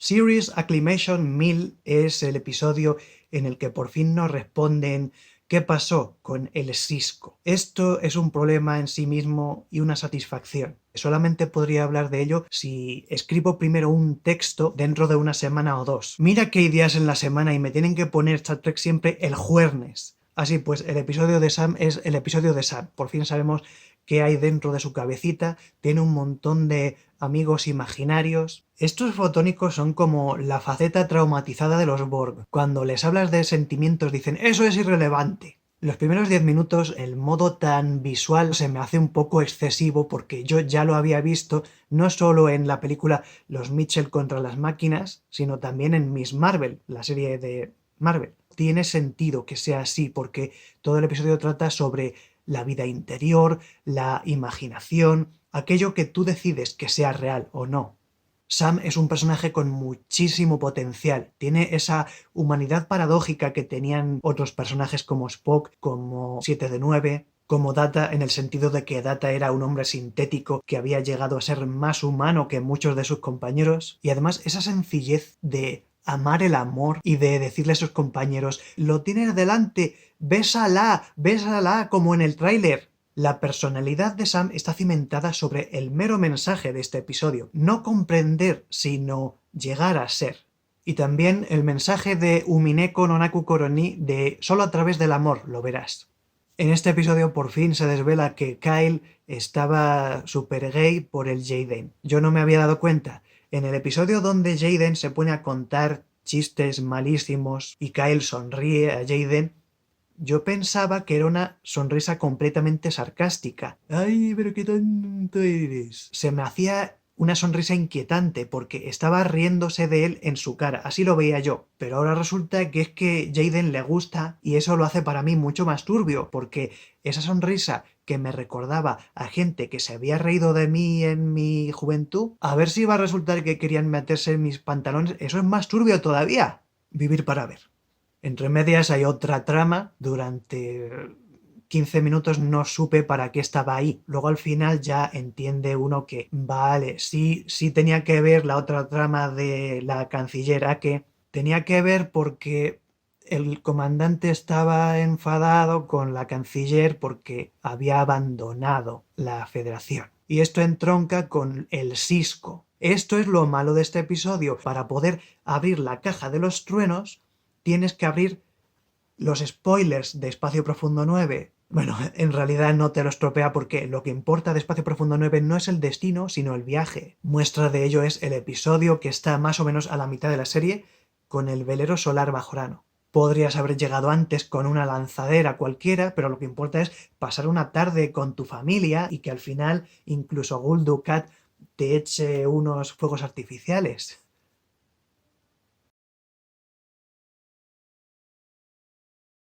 Series Acclimation 1000 es el episodio en el que por fin nos responden qué pasó con el Cisco. Esto es un problema en sí mismo y una satisfacción. Solamente podría hablar de ello si escribo primero un texto dentro de una semana o dos. Mira qué ideas en la semana y me tienen que poner Star Trek siempre el jueves. Así pues, el episodio de Sam es el episodio de Sam. Por fin sabemos qué hay dentro de su cabecita. Tiene un montón de amigos imaginarios. Estos fotónicos son como la faceta traumatizada de los Borg. Cuando les hablas de sentimientos dicen «eso es irrelevante». Los primeros 10 minutos el modo tan visual se me hace un poco excesivo porque yo ya lo había visto no solo en la película Los Mitchell contra las máquinas, sino también en Miss Marvel, la serie de Marvel. Tiene sentido que sea así porque todo el episodio trata sobre la vida interior, la imaginación, aquello que tú decides que sea real o no. Sam es un personaje con muchísimo potencial, tiene esa humanidad paradójica que tenían otros personajes como Spock, como 7 de 9, como Data, en el sentido de que Data era un hombre sintético que había llegado a ser más humano que muchos de sus compañeros, y además esa sencillez de amar el amor y de decirle a sus compañeros «lo tienes delante, bésala, bésala», como en el tráiler. La personalidad de Sam está cimentada sobre el mero mensaje de este episodio, no comprender, sino llegar a ser. Y también el mensaje de Umineko no Naku Koro ni de solo a través del amor lo verás. En este episodio por fin se desvela que Kyle estaba super gay por el Jaden. Yo no me había dado cuenta. En el episodio donde Jaden se pone a contar chistes malísimos y Kyle sonríe a Jaden, yo pensaba que era una sonrisa completamente sarcástica. ¡Ay, pero qué tonto eres! Se me hacía una sonrisa inquietante porque estaba riéndose de él en su cara, así lo veía yo. Pero ahora resulta que es que Jaden le gusta y eso lo hace para mí mucho más turbio, porque esa sonrisa que me recordaba a gente que se había reído de mí en mi juventud, a ver si va a resultar que querían meterse en mis pantalones, eso es más turbio todavía. Vivir para ver. Entre medias hay otra trama. Durante 15 minutos no supe para qué estaba ahí. Luego al final ya entiende uno que, vale, sí tenía que ver la otra trama de la canciller, que tenía que ver porque el comandante estaba enfadado con la canciller porque había abandonado la Federación. Y esto entronca con el Cisco. Esto es lo malo de este episodio. Para poder abrir la caja de los truenos, tienes que abrir los spoilers de Espacio Profundo 9. Bueno, en realidad no te lo estropea porque lo que importa de Espacio Profundo 9 no es el destino, sino el viaje. Muestra de ello es el episodio que está más o menos a la mitad de la serie con el velero solar bajorano. Podrías haber llegado antes con una lanzadera cualquiera, pero lo que importa es pasar una tarde con tu familia y que al final incluso Gul Dukat te eche unos fuegos artificiales.